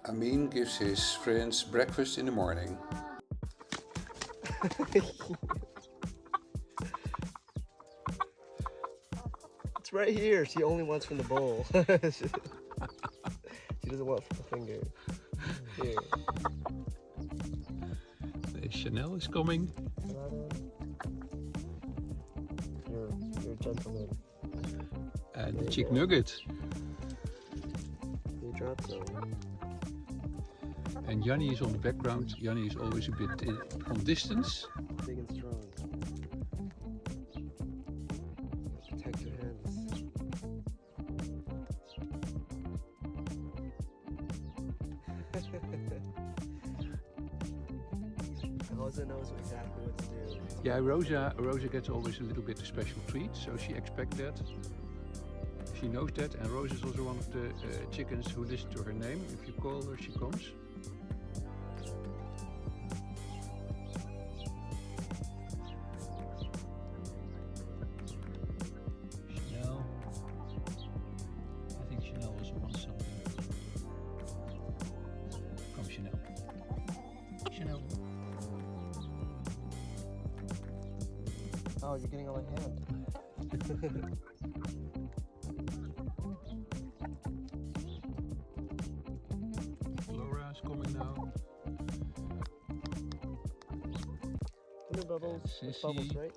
Amine gives his friends breakfast in the morning. It's right here. She only wants from the bowl. She doesn't want from the finger. Here. Chanel is coming. You're a gentleman. And the chick nugget. You dropped some. And Yanni is on the background. Yanni is always a bit on distance. Big and strong. Protect your hands. Rosa knows exactly what to do. Yeah, Rosa gets always a little bit a special treat, so she expects that. She knows that, and Rosa is also one of the chickens who listen to her name. If you call her, she comes. Chanel. I think Chanel also wants something. Come, Chanel. Chanel. Oh, you're getting on my hand. Laura is coming now. Come here, Bubbles. It's Bubbles, right?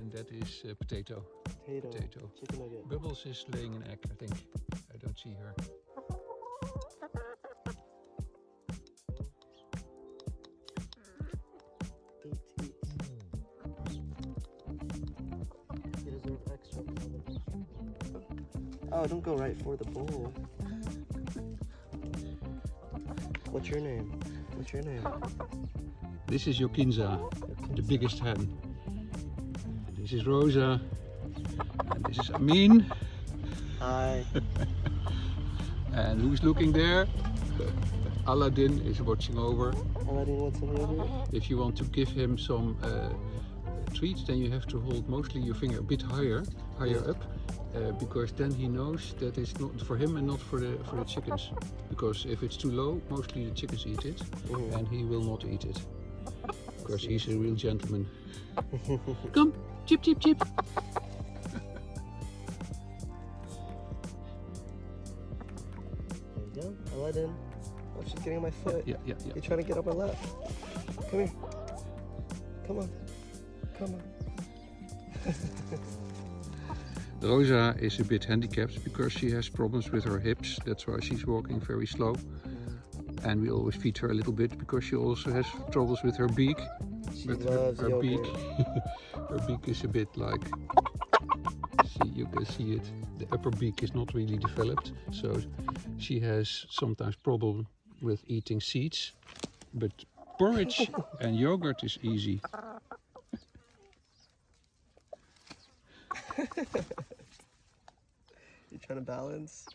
And that is potato. Potato. Chicken nugget. Bubbles is laying an egg, I think. I don't see her. Eat. You deserve extra. Oh, don't go right for the bowl. What's your name? This is Jokinza, the biggest hen. This is Rosa. And this is Amine. Hi. And who's looking there? Aladdin is watching over. Aladdin wants some yogurt? If you want to give him some treats, then you have to hold mostly your finger a bit higher up. Because then he knows that it's not for him and not for the chickens. Because if it's too low, mostly the chickens eat it, and he will not eat it. Because he's a real gentleman. Come, chip, chip, chip. There you go, Aladdin. Oh, she's getting on my foot. Yeah. You're trying to get on my lap. Come here. Come on. Rosa is a bit handicapped because she has problems with her hips. That's why she's walking very slow. And we always feed her a little bit because she also has troubles with her beak. She loves her yogurt. beak, her beak is a bit like, you can see it. The upper beak is not really developed, so she has sometimes problem with eating seeds. But porridge and yogurt is easy. You're trying to balance?